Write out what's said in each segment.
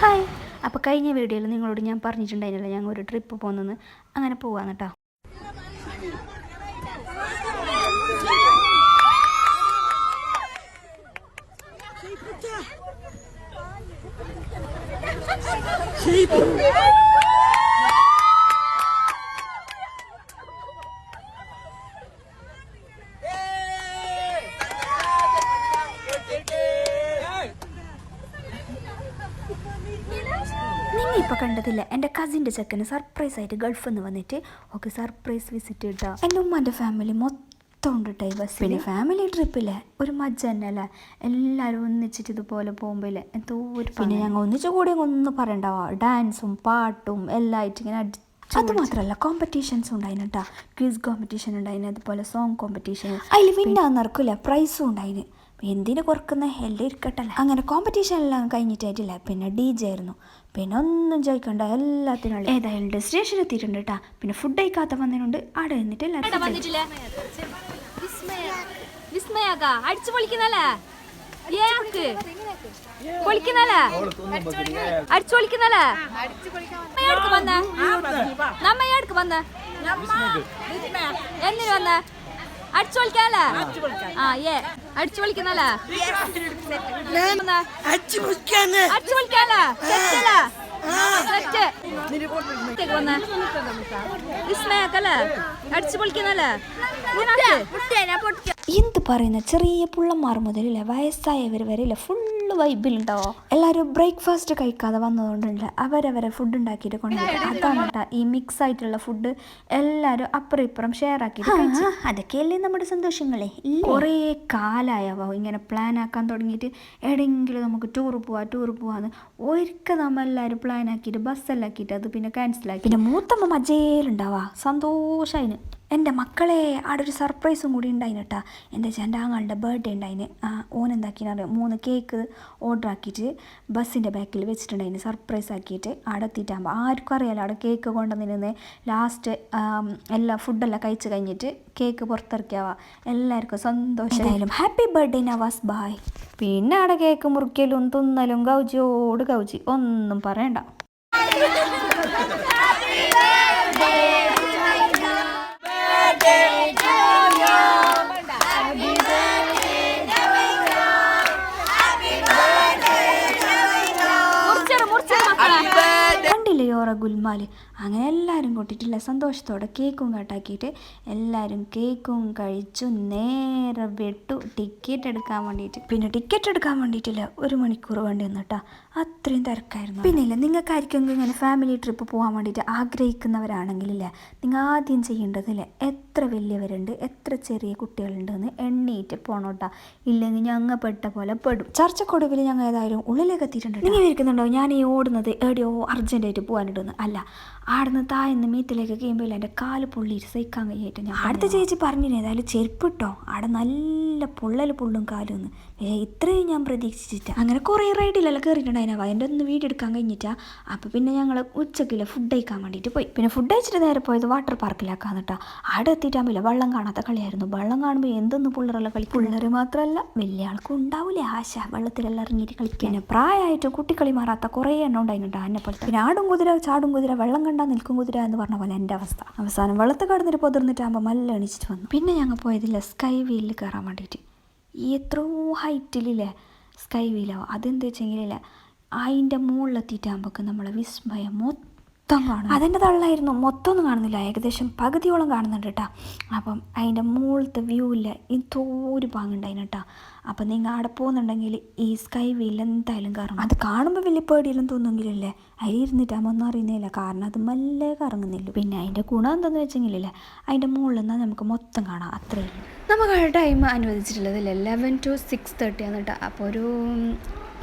Hi. അപ്പോൾ കഴിഞ്ഞ വീഡിയോയിൽ നിങ്ങളോട് ഞാൻ പറഞ്ഞിട്ടുണ്ടായിരുന്നില്ല ഞങ്ങൾ ഒരു ട്രിപ്പ് പോകുന്നത്. അങ്ങനെ പോവാന്ന് കേട്ടോ. നിങ്ങൾ ഇപ്പോൾ കണ്ടതില്ല, എൻ്റെ കസിൻ്റെ ചെക്കന് സർപ്രൈസായിട്ട് ഗൾഫിൽ നിന്ന് വന്നിട്ട് ഒക്കെ സർപ്രൈസ് വിസിറ്റ് കിട്ടുക. എൻ്റെ ഉമ്മാൻ്റെ ഫാമിലി മൊത്തം ഉണ്ട് കേട്ടോ ഈ ബസ്. പിന്നെ ഫാമിലി ട്രിപ്പില്ലേ ഒരു മജ്ജ തന്നെ അല്ലേ, എല്ലാവരും ഒന്നിച്ചിട്ട് ഇതുപോലെ പോകുമ്പോൾ എന്തോ ഒരു. പിന്നെ ഞങ്ങൾ ഒന്നിച്ചു കൂടി ഒന്നും പറയണ്ടാവാ, ഡാൻസും പാട്ടും എല്ലാം ആയിട്ട് ഇങ്ങനെ അത് മാത്രമല്ല കോമ്പറ്റീഷൻസും ഉണ്ടായിന് കേട്ടോ. ക്വിസ് കോമ്പറ്റീഷൻ ഉണ്ടായിന്, അതുപോലെ സോങ് കോമ്പറ്റീഷൻ. അതിൽ വിന്നാന്നറക്കില്ല, പ്രൈസും ഉണ്ടായിന്. എന്തിനു കുറക്കുന്ന എല്ലാം ഇരിക്കട്ടല്ലേ. അങ്ങനെ കോമ്പറ്റീഷൻ എല്ലാം കഴിഞ്ഞിട്ടായിട്ടില്ല. പിന്നെ DJ ആയിരുന്നു. പിന്നെ ഒന്നും ചോദിക്കണ്ട, എല്ലാത്തിനും ഏതായാലും ഡെസ്റ്റിനേഷൻ എത്തിയിട്ടുണ്ട് കേട്ടോ. പിന്നെ ഫുഡ് കഴിക്കാത്ത വന്നതിനുണ്ട് അവിടെ നിന്നിട്ട് എല്ലാവരും എന്ത് പറയുന്ന ചെറിയ പുള്ളന്മാർ മുതലില്ല വയസ്സായവർ വരെയില്ല ഫുള്ള് വൈബിലുണ്ടാവോ. എല്ലാവരും ബ്രേക്ക്ഫാസ്റ്റ് കഴിക്കാതെ വന്നതുകൊണ്ടല്ല അവരവരെ ഫുഡ് ഉണ്ടാക്കിയിട്ട് കൊണ്ടുപോയി. അതാണ് കേട്ടോ ഈ മിക്സ് ആയിട്ടുള്ള ഫുഡ് എല്ലാവരും അപ്പുറം ഇപ്പുറം ഷെയർ ആക്കിയിട്ട് അതൊക്കെയല്ലേ നമ്മുടെ സന്തോഷങ്ങളെ. കുറേ കാലമായവോ ഇങ്ങനെ പ്ലാൻ ആക്കാൻ തുടങ്ങിയിട്ട് എവിടെയെങ്കിലും നമുക്ക് ടൂർ പോവാന്ന് ഒരിക്കൽ നമ്മളെല്ലാവരും പ്ലാൻ ആക്കിയിട്ട് ബസ്സെല്ലാം ആക്കിയിട്ട് അത് പിന്നെ ക്യാൻസലാക്കി. പിന്നെ മൂത്തമ്മ മജയിലുണ്ടാവാ സന്തോഷമായിന്. എൻ്റെ മക്കളെ അവിടെ ഒരു സർപ്രൈസും കൂടി ഉണ്ടായിന് കേട്ടോ. എന്താ വെച്ചാൽ എൻ്റെ ആങ്ങളുടെ ബർത്ത്ഡേ ഉണ്ടായിന്. ഓനെന്താക്കിയെന്നറിയാം, 3 കേക്ക് ഓർഡർ ആക്കിയിട്ട് ബസ്സിൻ്റെ ബാക്കിൽ വെച്ചിട്ടുണ്ടായിന് സർപ്രൈസ് ആക്കിയിട്ട്. അവിടെ എത്തിയിട്ടാകുമ്പോൾ ആർക്കും അറിയാലോ അവിടെ കേക്ക് കൊണ്ടുവന്നിരുന്ന്. ലാസ്റ്റ് എല്ലാ ഫുഡെല്ലാം കഴിച്ച് കഴിഞ്ഞിട്ട് കേക്ക് പുറത്തിറക്കിയാവാ എല്ലാവർക്കും സന്തോഷമായാലും ഹാപ്പി ബർത്ത്ഡേ നവാസ് ബായ്. പിന്നെ അവിടെ കേക്ക് മുറിക്കലും തിന്നലും ഗൗജിയോട് ഗൗജി ഒന്നും പറയണ്ട. കണ്ടില്ലയോറ ഗുൽമാല്. അങ്ങനെ എല്ലാവരും കൂട്ടിയിട്ടില്ല സന്തോഷത്തോടെ കേക്കും കട്ടാക്കിയിട്ട് എല്ലാവരും കേക്കും കഴിച്ചു നേരെ വിട്ടു ടിക്കറ്റ് എടുക്കാൻ വേണ്ടിയിട്ട്. പിന്നെ ടിക്കറ്റ് എടുക്കാൻ വേണ്ടിയിട്ടില്ല 1 മണിക്കൂർ വേണ്ടി വന്നു കേട്ടോ, അത്രയും തിരക്കായിരുന്നു. പിന്നെ ഇല്ല നിങ്ങൾക്കായിരിക്കും ഇങ്ങനെ ഫാമിലി ട്രിപ്പ് പോകാൻ വേണ്ടിയിട്ട് ആഗ്രഹിക്കുന്നവരാണെങ്കിലില്ല നിങ്ങൾ ആദ്യം ചെയ്യേണ്ടതില്ല എത്ര വലിയവരുണ്ട് എത്ര ചെറിയ കുട്ടികളുണ്ടെന്ന് എണ്ണീറ്റ് പോണോട്ടാ. ഇല്ലെങ്കിൽ ഞങ്ങൾ പെട്ട പോലെ പെടും. ചർച്ചക്കൊടുവിൽ ഞങ്ങൾ ഏതായാലും ഉള്ളിലേക്ക് എത്തിയിട്ടുണ്ട്. നിങ്ങൾ ഇരിക്കുന്നുണ്ടോ ഞാൻ ഈ ഓടുന്നത് എവിടെയോ അർജൻറ്റായിട്ട് പോകാനിടുന്നു? അല്ല, ആടുന്ന് താഴ്ന്ന് മീത്തിലേക്ക് കഴിയുമ്പോൾ എൻ്റെ കാല് പൊള്ളിയിട്ട് സഹിക്കാൻ കഴിയായിട്ട് ഞാൻ അടുത്ത ചേച്ചി പറഞ്ഞിരുന്നു ഏതായാലും ചെരുപ്പിട്ടോ അവിടെ നല്ല പൊള്ളും കാലൊന്ന് ഇത്രയും ഞാൻ പ്രതീക്ഷിച്ചിട്ടാ. അങ്ങനെ കുറേ റൈഡിലെല്ലാം കയറിയിട്ടുണ്ടായിനാവാ. എൻ്റെ ഒന്ന് വീഡിയോ എടുക്കാൻ കഴിഞ്ഞിട്ടാ. അപ്പോൾ പിന്നെ ഞങ്ങൾ ഉച്ചക്കില്ല ഫുഡ് കഴിക്കാൻ വേണ്ടിയിട്ട് പോയി. പിന്നെ ഫുഡ് കഴിച്ചിട്ട് നേരെ പോയത് വാട്ടർ പാർക്കിലാക്കാന്ന് കേട്ടോ. അവിടെ എത്തിയിട്ടാകുമ്പോൾ വെള്ളം കാണാത്ത കളിയായിരുന്നു. വെള്ളം കാണുമ്പോൾ എന്തൊന്ന് പിള്ളേരെല്ലാം കളി. പിള്ളേർ മാത്രമല്ല വലിയ ആൾക്കും ഉണ്ടാവില്ലേ ആശ വെള്ളത്തിലെല്ലാം ഇറങ്ങിയിട്ട് കളിക്കാൻ. പിന്നെ പ്രായമായിട്ട് കുട്ടിക്കളി മാറാത്ത കുറേ എണ്ണം ഉണ്ടായിട്ടുണ്ട് എന്നെ പോലെ. പിന്നെ ആടും കുതിര ചാടും കുതിര വെള്ളം കണ്ടാൽ നിൽക്കും കുതിര എന്ന് പറഞ്ഞ പോലെ എൻ്റെ അവസ്ഥ. അവസാനം വെള്ളത്തിൽ കടന്നിട്ട് പൊതിർന്നിട്ടാകുമ്പോൾ നല്ല എണീച്ചിട്ട് വന്നു. പിന്നെ ഞങ്ങൾ പോയതില്ല സ്കൈ വീലിൽ കയറാൻ വേണ്ടിയിട്ട്. എത്രയോ ഹൈറ്റിലില്ലേ സ്കൈ വീലോ. അതെന്താ വെച്ചെങ്കിലേ അതിൻ്റെ മുകളിലെത്തിയിട്ടാകുമ്പോൾ നമ്മളെ വിസ്മയം മൊത്തം കാണും. അതെൻ്റെ തള്ളായിരുന്നു, മൊത്തം ഒന്നും കാണുന്നില്ല, ഏകദേശം പകുതിയോളം കാണുന്നുണ്ട് കേട്ടോ. അപ്പം അതിൻ്റെ മുകളിലത്തെ വ്യൂ ഇല്ല എന്തോ ഒരു ഭാഗമുണ്ടായിന് കേട്ടോ. അപ്പം നിങ്ങൾ അവിടെ പോകുന്നുണ്ടെങ്കിൽ ഈ സ്കൈ വീൽ എന്തായാലും കറങ്ങും. അത് കാണുമ്പോൾ വലിയ പേടിയെല്ലാം തോന്നുമെങ്കിലല്ലേ അതിൽ ഇരുന്നിട്ടാകുമ്പോൾ ഒന്നും അറിയുന്നില്ല, കാരണം അത് മെല്ലെ കറങ്ങുന്നില്ല. പിന്നെ അതിൻ്റെ ഗുണം എന്താണെന്ന് വെച്ചെങ്കിലല്ലേ അതിൻ്റെ മുകളിൽ നിന്നാൽ നമുക്ക് മൊത്തം കാണാം, അത്രയേ ഉള്ളൂ. നമുക്ക് ടൈം അനുവദിച്ചിട്ടുള്ളത് 11 to 6:30 ആണ് കേട്ടോ. അപ്പോൾ ഒരു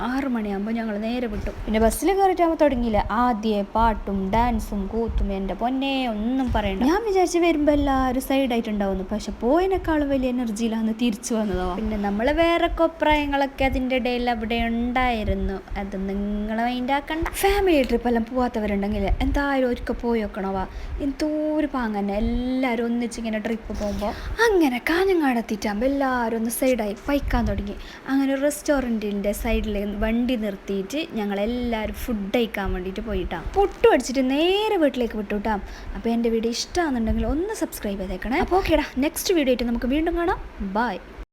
6 മണിയാകുമ്പോൾ ഞങ്ങൾ നേരെ വിട്ടു. പിന്നെ ബസ്സിൽ കയറിയിട്ടാകുമ്പോൾ തുടങ്ങിയില്ല ആദ്യമേ പാട്ടും ഡാൻസും കൂത്തും. എൻ്റെ പൊന്നെ ഒന്നും പറയണ്ട. ഞാൻ വിചാരിച്ച് വരുമ്പോൾ എല്ലാവരും സൈഡായിട്ടുണ്ടാവുന്നു, പക്ഷെ പോയതിനേക്കാളും വലിയ എനർജിയിലാണ് തിരിച്ചു വന്നതോ. പിന്നെ നമ്മൾ വേറെ അഭിപ്രായങ്ങളൊക്കെ അതിൻ്റെ ഇടയിൽ അവിടെ ഉണ്ടായിരുന്നു. അത് നിങ്ങൾ മൈൻഡ് ആക്കണ്ട. ഫാമിലി ട്രിപ്പെല്ലാം പോവാത്തവരുണ്ടെങ്കിൽ എന്തായാലും ഒരിക്കൽ പോയി വെക്കണവാ. എന്തോ ഒരു പാങ്ങന്നെ എല്ലാവരും ഒന്നിച്ചിങ്ങനെ ട്രിപ്പ് പോകുമ്പോൾ. അങ്ങനെ കാഞ്ഞങ്ങാട് എത്തിയിട്ടാകുമ്പോൾ എല്ലാവരും ഒന്ന് സൈഡായി പൈക്കാൻ തുടങ്ങി. അങ്ങനെ ഒരു റെസ്റ്റോറൻറ്റിൻ്റെ സൈഡിൽ വണ്ടി നിർത്തിയിട്ട് ഞങ്ങളെല്ലാവരും ഫുഡ് കഴിക്കാൻ വേണ്ടിയിട്ട് പോയിട്ടാണ്. പുട്ട് അടിച്ചിട്ട് നേരെ വീട്ടിലേക്ക് വിട്ടുവിട്ടാം. അപ്പോൾ എൻ്റെ വീഡിയോ ഇഷ്ടമാണെന്നുണ്ടെങ്കിൽ ഒന്ന് സബ്സ്ക്രൈബ് ചെയ്തേക്കണേ. അപ്പോൾ ഓക്കേടാ, നെക്സ്റ്റ് വീഡിയോ ആയിട്ട് നമുക്ക് വീണ്ടും കാണാം. ബൈ.